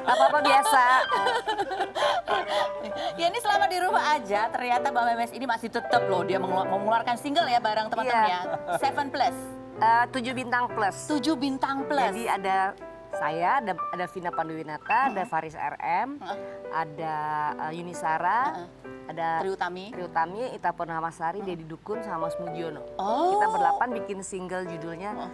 Apa-apa biasa. Ya ini selama di rumah aja, ternyata Mbak Memes ini masih tetap loh dia mengeluarkan single ya bareng teman-teman Iya. ya. 7 plus, 7 bintang plus. 7 bintang plus. Jadi ada saya, ada Vina Panduwinata, ada Faris RM, ada Yunisara, ada Triutami. Triutami, Ita Purnamasari, Dedi Dukun, sama Mas Mujiono. Oh. Kita berdelapan bikin single judulnya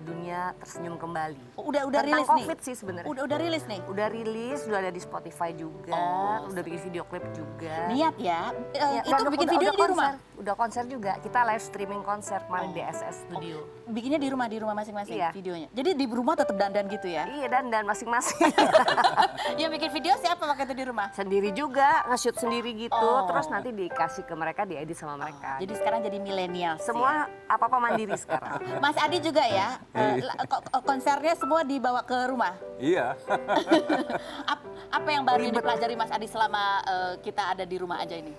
Dunia Tersenyum Kembali. Udah Tentang rilis nih. COVID sih sebenarnya. Udah rilis nih. Udah rilis, udah ada di Spotify juga, Oh. udah bikin video klip juga. Niat ya. Ya, Itu bikin video di rumah. Udah konser juga. Kita live streaming konser kemarin di SS Studio. Bikinnya di rumah masing-masing Iya. videonya. Jadi di rumah tetap dandan gitu ya. Iya, dan masing-masing. Yang bikin video siapa waktu itu di rumah? Sendiri juga, nge-shoot sendiri gitu, Oh. terus nanti dikasih ke mereka, diedit sama mereka. Jadi sekarang jadi milenial. Semua apa-apa mandiri sekarang. Mas Adi juga ya. Konsernya semua dibawa ke rumah. Iya. Apa yang baru yang dipelajari Mas Adi selama kita ada di rumah aja ini?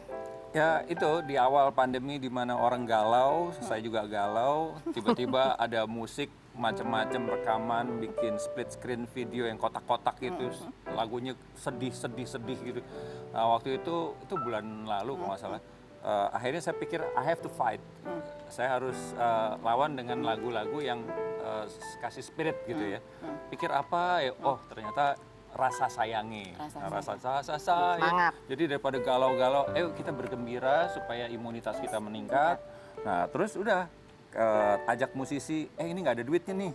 Ya itu di awal pandemi di mana orang galau, saya juga galau. Tiba-tiba ada musik macam-macam rekaman, bikin split screen video yang kotak-kotak gitu, lagunya sedih gitu. Nah, waktu itu bulan lalu kalau nggak salah. Akhirnya saya pikir I have to fight. Saya harus lawan dengan lagu-lagu yang kasih spirit gitu ya. Pikir apa ya? Oh ternyata rasa sayangi, rasa sayang. Semangat. Jadi daripada galau-galau, ayo kita bergembira supaya imunitas kita meningkat. Nah terus udah ajak musisi, ini nggak ada duitnya nih,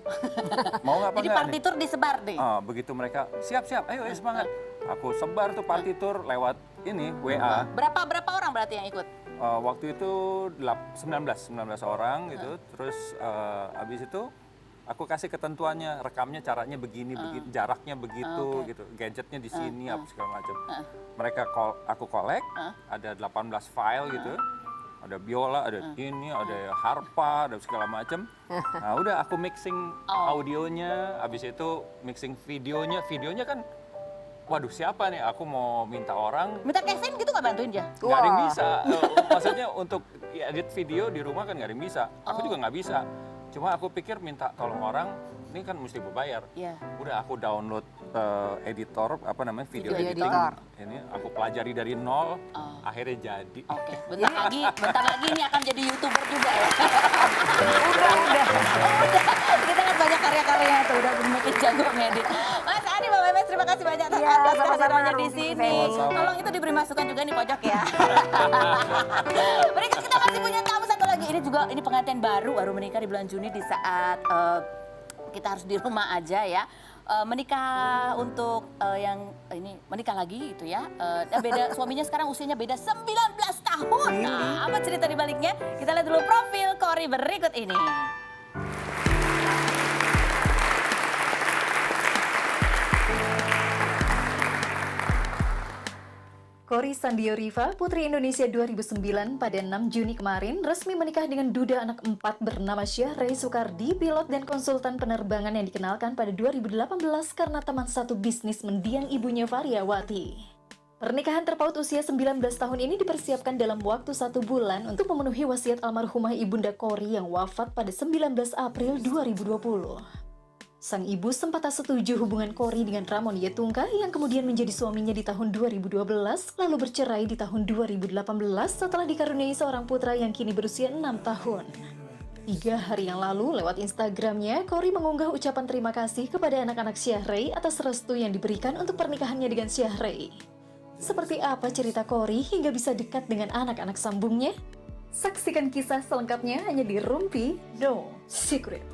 mau nggak apa Jadi nggak nih? partitur disebar deh. Begitu mereka siap, ayo semangat. Aku sebar tuh partitur lewat ini WA. Berapa orang berarti yang ikut? Waktu itu 19 orang gitu. Terus habis itu aku kasih ketentuannya, rekamnya caranya begini, jaraknya begitu gitu, gadgetnya di sini apa segala macam. Mereka aku collect, ada 18 file gitu. Ada biola, ada ini, ada harpa, ada segala macam. Nah, udah aku mixing audionya, habis itu mixing videonya. Videonya kan waduh siapa nih, aku mau minta orang. Minta Kevin gitu nggak bantuin dia? Nggak ada yang bisa. Maksudnya untuk edit video di rumah kan nggak ada yang bisa. Aku juga nggak bisa. Cuma aku pikir minta tolong orang, ini kan mesti berbayar. Iya. Udah aku download editor, video editing. editor. Ini aku pelajari dari nol, akhirnya jadi. Oke, bentar lagi ini akan jadi YouTuber juga ya. Udah. Kita kan banyak karya-karyanya tuh, udah makin jago ngedit. Mas Adi, Mbak Memes, terima kasih banyak atas Iya, sama-sama, kehadirannya di Ruby. sini. Sama-sama. Tolong itu diberi masukan juga nih pojok ya. Berikut kita masih punya tamu satu lagi. Ini pengantin baru menikah di bulan Juni di saat kita harus di rumah aja ya. Menikah untuk yang ini menikah lagi itu ya. Beda suaminya sekarang usianya beda 19 tahun. Nah, apa cerita di baliknya? Kita lihat dulu profil Cory berikut ini. Cory Sandioriva, Putri Indonesia 2009 pada 6 Juni kemarin resmi menikah dengan duda anak 4 bernama Syahray Sukardi, pilot dan konsultan penerbangan yang dikenalkan pada 2018 karena teman satu bisnis mendiang ibunya Variawati. Pernikahan terpaut usia 19 tahun ini dipersiapkan dalam waktu 1 bulan untuk memenuhi wasiat almarhumah ibunda Cory yang wafat pada 19 April 2020. Sang ibu sempat tak setuju hubungan Cory dengan Ramon Yetungka yang kemudian menjadi suaminya di tahun 2012, lalu bercerai di tahun 2018 setelah dikaruniai seorang putra yang kini berusia 6 tahun. 3 hari yang lalu, lewat Instagramnya, Cory mengunggah ucapan terima kasih kepada anak-anak Syahray atas restu yang diberikan untuk pernikahannya dengan Syahray. Seperti apa cerita Cory hingga bisa dekat dengan anak-anak sambungnya? Saksikan kisah selengkapnya hanya di Rumpi No Secret.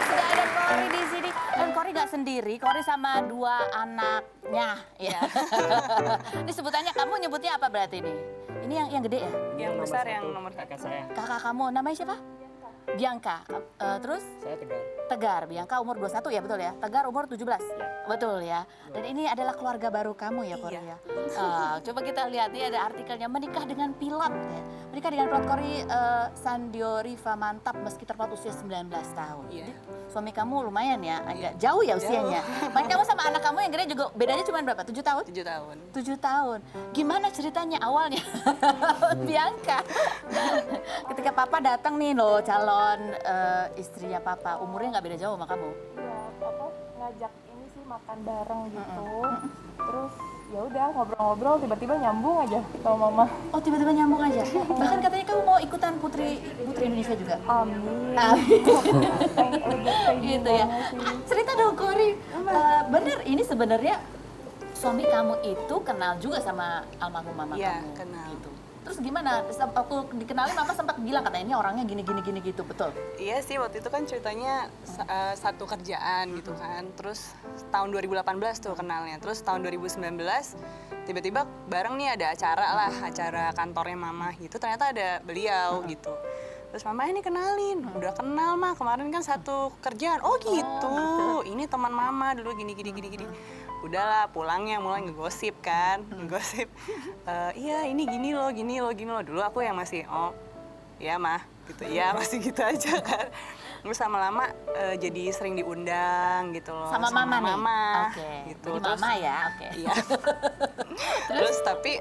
Sudah ada Cory di sini. Dan Cory nggak sendiri, Cory sama 2 anaknya. Ya. Ini sebutannya kamu nyebutnya apa berarti ini? Ini yang gede ya? Yang besar yang nomor kakak saya. Kakak kamu namanya siapa? Bianca. Terus? Saya Tegar. Tegar, Bianca umur 21 ya betul ya? Tegar umur 17? Ya. Betul ya. Dan ini adalah keluarga baru kamu ya Cory ya? Coba kita lihat, ini ada artikelnya, menikah dengan pilot. Ya. Menikah dengan pilot Cory Sandioriva mantap meski terpaut usia 19 tahun. Iya. Suami kamu lumayan ya, agak jauh ya usianya. Main kamu sama anak kamu yang gede juga bedanya cuma berapa? 7 tahun? 7 tahun. 7 tahun. Gimana ceritanya awalnya? Bianca. Ketika papa datang nih loh calon calon istrinya papa, umurnya nggak beda jauh sama kamu? Ya, papa ngajak ini sih makan bareng gitu. Terus ya udah ngobrol-ngobrol tiba-tiba nyambung aja sama mama. Oh tiba-tiba nyambung aja. Bahkan katanya kamu mau ikutan Putri Indonesia juga. Amin. Gitu ya. Cerita dong Kori. Bener ini sebenarnya suami kamu itu kenal juga sama almarhum mama Iya, kamu. kenal. Gitu. Terus gimana? Waktu dikenalin mama sempat bilang katanya ini orangnya gini gitu, betul? Iya sih, waktu itu kan ceritanya satu kerjaan gitu kan. Terus tahun 2018 tuh kenalnya. Terus tahun 2019 tiba-tiba bareng nih ada acara kantornya mama gitu. Ternyata ada beliau gitu. Terus mama ini kenalin, udah kenal mah kemarin kan satu kerjaan. Oh gitu, ini teman mama dulu gini. Udahlah pulangnya mulai ngegosip kan, ngegosip. Iya ini gini loh. Dulu aku yang masih iya mah gitu, iya masih gitu aja kan. Terus lama-lama jadi sering diundang gitu loh. Sama mama nih? Oke, Gitu. jadi mama ya, oke. Iya. Terus tapi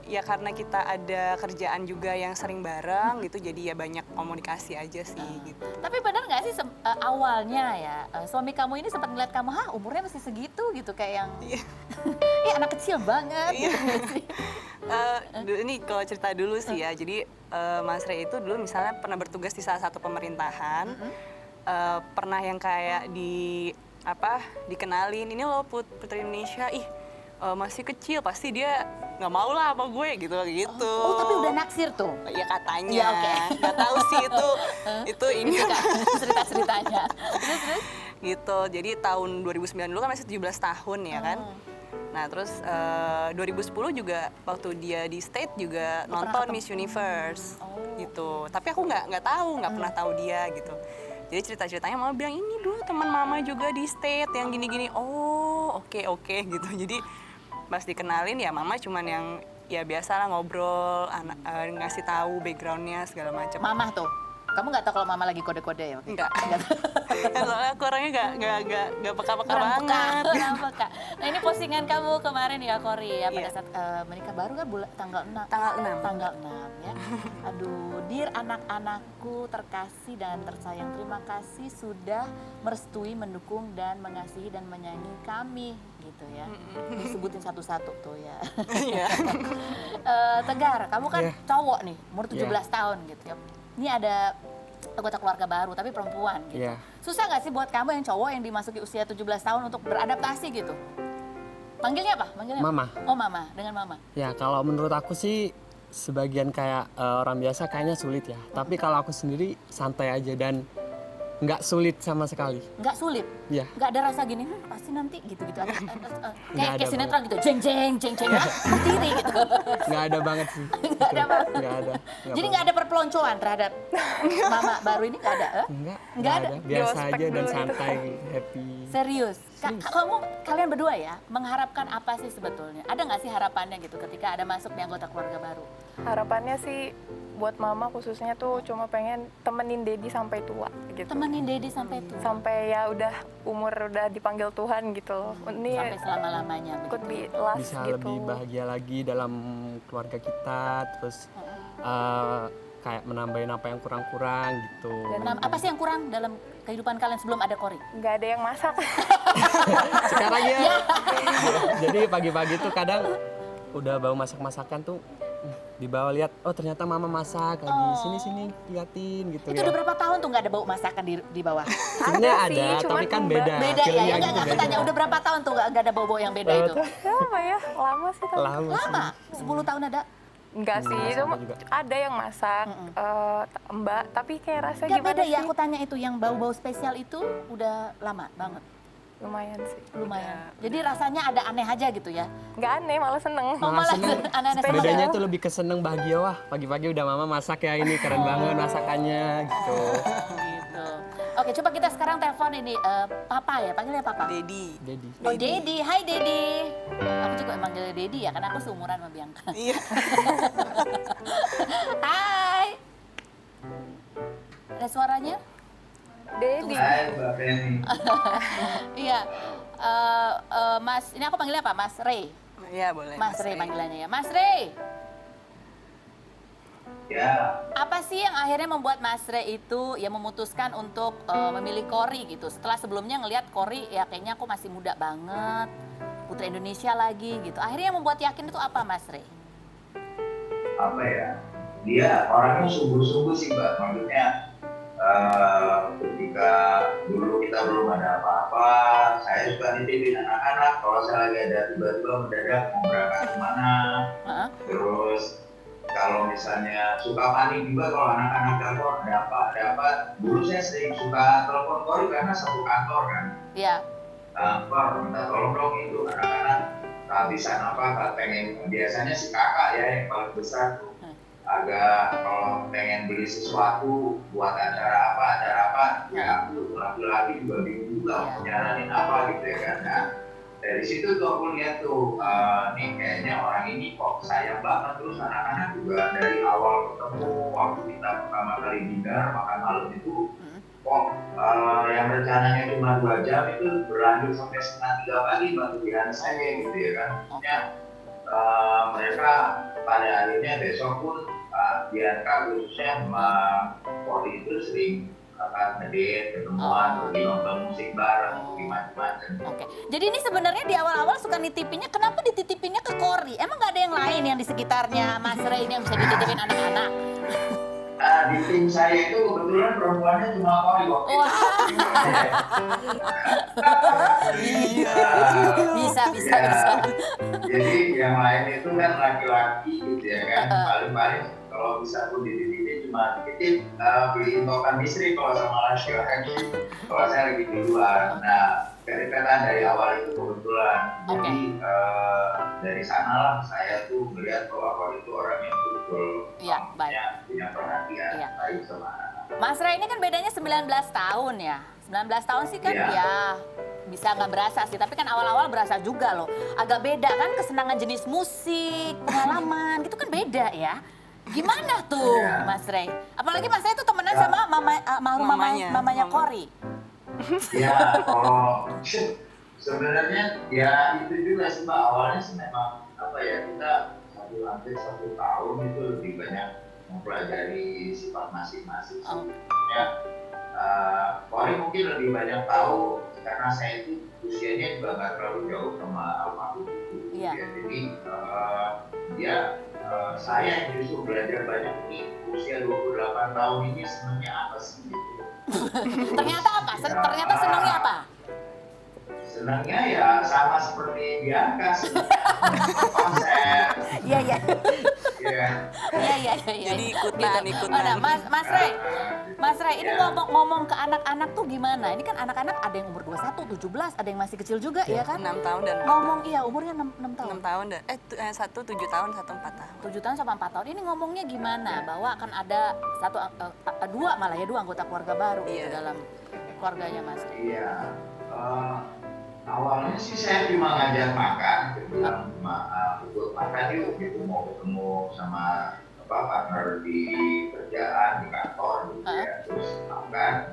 ya karena kita ada kerjaan juga yang sering bareng gitu, jadi ya banyak komunikasi aja sih gitu. Tapi benar nggak sih awalnya ya suami kamu ini sempat ngeliat kamu, umurnya masih segitu gitu kayak yang, iya anak kecil banget. Iya. Gitu nggak sih? Ini kalau cerita dulu sih ya, jadi Mas Rey itu dulu misalnya pernah bertugas di salah satu pemerintahan, pernah yang kayak dikenalin, ini loh Putri Indonesia, masih kecil pasti dia nggak mau lah sama gue gitu. Oh tapi udah naksir tuh? Ya katanya, Ya, oke. nggak tahu sih itu ini cerita-ceritanya. Terus? Gitu, jadi tahun 2009 dulu kan masih 17 tahun ya kan. Nah terus 2010 juga waktu dia di state juga nonton Miss Universe gitu. Tapi aku nggak pernah tahu dia gitu. Jadi cerita-ceritanya mama bilang ini dulu teman mama juga di state yang gini-gini. Oh oke gitu. Jadi pas dikenalin ya mama cuman yang ya biasa lah ngobrol, ngasih tahu backgroundnya segala macam. Mama tuh, kamu nggak tahu kalau mama lagi kode-kode ya? Enggak. Soalnya aku orangnya nggak peka-peka banget. Kurang peka. Nah ini postingan kamu kemarin ya Kori ya pada saat menikah baru kan tanggal 6. Tanggal 6 ya. Aduh, dear anak-anakku terkasih dan tersayang, terima kasih sudah merestui, mendukung dan mengasihi dan menyayangi kami gitu ya. Disebutin satu-satu tuh ya. Iya. Tegar, kamu kan cowok nih, umur 17 tahun gitu ya. Ini ada anggota keluarga baru tapi perempuan gitu. Iya. Susah nggak sih buat kamu yang cowok yang dimasuki usia 17 tahun untuk beradaptasi gitu? Manggilnya apa? Mama. Oh mama, dengan mama. Ya kalau menurut aku sih sebagian kayak orang biasa kayaknya sulit ya. Tapi kalau aku sendiri santai aja dan nggak sulit sama sekali. Nggak sulit? Iya. Nggak ada rasa gini, pasti nanti gitu-gitu. Nggak ada Kayak sinetron gitu, jeng berdiri gitu. Nggak ada banget sih. Nggak ada banget. Nggak ada. Jadi nggak ada perpeloncoan terhadap mama baru ini nggak ada? Nggak ada. Biasa Di aja ospek dan dulu itu. santai, happy. Serius? Kalian berdua ya, mengharapkan apa sih sebetulnya? Ada nggak sih harapannya gitu ketika ada masuk di anggota keluarga baru? Harapannya sih buat mama khususnya tuh cuma pengen temenin Dedi sampai tua gitu. Temenin Dedi sampai tua? Sampai ya udah umur udah dipanggil Tuhan gitu loh. Ini Sampai selama-lamanya could begitu. be last Bisa gitu. lebih bahagia lagi dalam keluarga kita. Terus kayak menambahin apa yang kurang-kurang gitu. Nah, apa sih yang kurang dalam kehidupan kalian sebelum ada Kori? Nggak ada yang masak. Sekarang ya. Jadi pagi-pagi tuh kadang udah bau masak-masakan tuh dibawa lihat, oh ternyata mama masak lagi, sini liatin gitu Itu ya. udah berapa tahun tuh nggak ada bau masakan di bawah? Sebenarnya Ada ada, sih, tapi cuman kan beda. Beda ya, Feelnya enggak gitu aku beda. tanya udah berapa tahun tuh nggak ada bau-bau yang beda itu? Apa ya? Lama sih tapi. Lama sih. Lama, 10 tahun ada? Enggak sih, Enggak, itu sama juga. ada yang masak, Mbak, tapi kayak rasanya Nggak gimana beda sih? ya, aku tanya itu yang bau-bau spesial itu udah lama banget? Lumayan sih. Lumayan. Jadi rasanya ada aneh aja gitu ya? Nggak aneh, malah seneng. Oh malah seneng. aneh-aneh Spesial. sama Bedanya tuh lebih keseneng bahagia, wah pagi-pagi udah mama masak ya, ini keren banget masakannya gitu. gitu. Oke, coba kita sekarang telepon ini Papa ya, panggilnya Papa. Dedi. Jadi Oh Dedi, hai Dedi. Aku juga manggil Dedi ya, karena aku seumuran sama Bianca. Iya. Hai. Ada suaranya? Dedi. Iya. Mas, ini aku panggilnya apa? Mas Rey. Iya boleh. Mas Rey panggilannya ya. Mas Rey. Ya, Apa sih yang akhirnya membuat Mas Rey itu ya memutuskan untuk memilih Kori gitu? Setelah sebelumnya ngelihat Kori ya kayaknya aku masih muda banget, Putri Indonesia lagi gitu. Akhirnya yang membuat yakin itu apa Mas Rey? apa ya? Dia orangnya sungguh-sungguh sih Mbak. Maksudnya ketika dulu kita belum ada apa-apa, saya suka nitipin anak-anak. Kalau saya lagi ada tiba-tiba mendadak mau berangkat kemana, terus kalau misalnya suka panik juga kalau anak-anak telepon ada apa. Dulu saya sering suka telepon Kori karena satu kantor kan. Iya. Kor, minta tolong dong itu anak-anak kehabisan apa, pengen biasanya si kakak ya yang paling besar tuh agak kalau pengen beli sesuatu buat acara apa ya laki-laki juga bingung juga mau nyaranin apa gitu ya kan. Nah, dari situ tuh aku lihat tuh nih kayaknya orang ini kok sayang banget, terus anak-anak juga dari awal ketemu waktu kita pertama kali dinner makan malam itu kok yang rencananya cuma 2 jam itu berlanjut sampai setengah 3 pagi batu bihan saya gitu ya kan. Maksudnya mereka pada akhirnya besok pun Bianca khususnya sama Kori itu sering ngedate, ketemuan, pergi nonton musik bareng, pergi macam-macam. Oke. Jadi ini sebenarnya di awal-awal suka nitipinnya, kenapa dititipinnya ke Kori? Emang nggak ada yang lain yang di sekitarnya Mas Rey ini yang bisa dititipin anak-anak? Di tim saya itu kebetulan perempuannya cuma Kori waktu itu. Bisa. Jadi yang lain itu kan laki-laki gitu ya kan. Paling-paling kalau bisa pun dititipin cuma titip beliin token istri kalau sama laki-laki. Kalau saya lagi di luar. Nah, kedekatan dari awal itu kebetulan. Jadi dari sanalah saya tuh melihat bahwa Kori itu orang yang betul punya perhatian baik sama anak. Mas Rey ini kan bedanya 19 tahun ya. 19 tahun sih kan ya bisa nggak berasa sih, tapi kan awal-awal berasa juga loh. Agak beda kan kesenangan jenis musik, pengalaman gitu kan beda ya. Gimana tuh Mas Rey? Apalagi Mas Rey tuh temenan sama mamanya Kori. Ya, kalau sebenarnya ya itu juga sih Mbak, awalnya sih memang apa ya, kita hampir 1 tahun itu lebih banyak mempelajari sifat masing-masing. Ya, Kori mungkin lebih banyak tahu karena saya itu usianya juga nggak terlalu jauh sama almarhum itu. Ya, jadi saya yang justru belajar banyak nih usia 28 tahun ini sebenarnya apa sih gitu. Ternyata apa? Ternyata senangnya apa? Senangnya ya sama seperti Bianca konsep. Iya. Jadi ikutan. Nah, Mas Rey, ini ngomong ke anak-anak tuh gimana? Ini kan anak-anak ada yang umur 21, 17, ada yang masih kecil juga ya kan? 6 tahun dan ngomong umurnya 6 tahun. 6 tahun dan satu 7 tahun, satu 4 tahun. 7 tahun sama 4 tahun. Ini ngomongnya gimana? Bahwa akan ada dua anggota keluarga baru gitu dalam keluarganya Mas Rey. Iya. Awalnya sih saya cuma ngajak makan, bilang ikut makan yuk gitu, mau ketemu sama partner di kerjaan di kantor gitu ya, terus makan.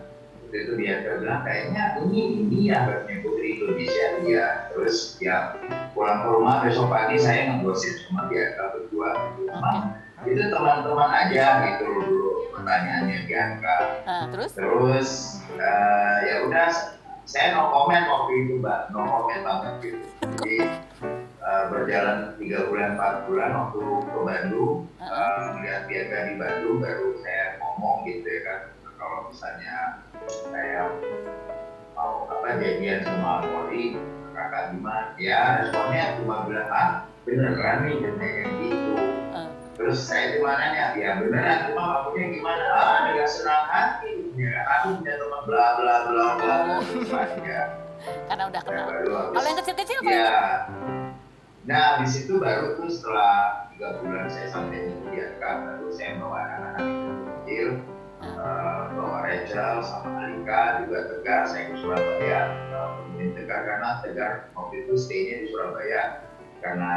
Itu dia bilang kayaknya ini anaknya Putri Indonesia dia. Terus ya pulang ke rumah besok pagi saya ngegosip sama dia berdua gitu. Itu teman-teman aja gitu dulu pertanyaannya Bianca. Terus ya udah. Saya no comment waktu itu Mbak, no comment banget gitu. Jadi berjalan 3 bulan 4 bulan waktu ke Bandung, melihat Bianca di Bandung baru saya ngomong gitu ya kan, kalau misalnya saya mau jadian sama Kori, kakak gimana? Ya responnya cuma bilang beneran nih kayak gitu. Terus saya cuma nanya, ya beneran, cuma maksudnya gimana? Dengan senang hati, ya aku punya teman bla bla bla bla ya. Karena udah kenal. Kalau yang kecil-kecil ya. Nah di situ baru tuh setelah 3 bulan saya sampai di Bianca, baru saya bawa anak-anak yang kecil, bawa Rachel sama Alika juga Tegar, saya ke Surabaya, nemenin Tegar karena Tegar waktu itu stay-nya di Surabaya. Karena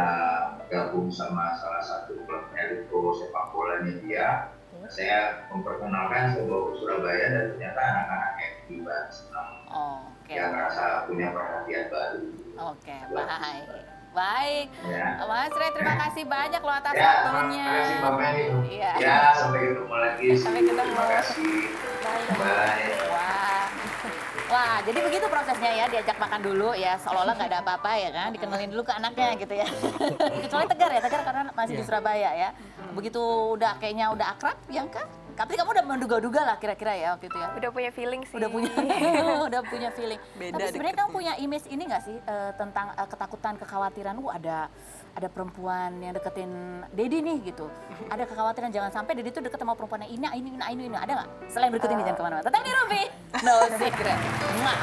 gabung sama salah satu klub elektro sepak bolanya dia, saya memperkenalkan saya bawa ke Surabaya dan ternyata anak-anak happy banget, senang. Ya merasa punya perhatian baru. Baik. Baik. Ya. Mas Ray, terima kasih banyak loh atas Ya, waktunya. terima kasih Mbak Meli. Iya. Ya, sampai ketemu lagi. Sampai ketemu. Terima kasih. Bye. Wah. Wah, jadi begitu prosesnya ya, diajak makan dulu ya, seolah-olah nggak ada apa-apa ya kan, dikenalin dulu ke anaknya gitu ya. Kecuali Tegar ya, Tegar karena masih di Surabaya ya. Begitu udah kayaknya udah akrab, Bianca? Tapi kamu udah menduga-duga lah kira-kira ya waktu itu ya? Udah punya feeling sih. Udah punya, udah punya feeling. Beda Tapi sebenarnya kamu deketnya. punya image ini nggak sih tentang ketakutan, kekhawatiran? Ada perempuan yang deketin Dedi nih gitu. Ada kekhawatiran jangan sampai Dedi tuh deket sama perempuan yang ini. Ada nggak? Selain berikut ini jangan kemana-mana. Tetap di Ruby. No secret. Mwah.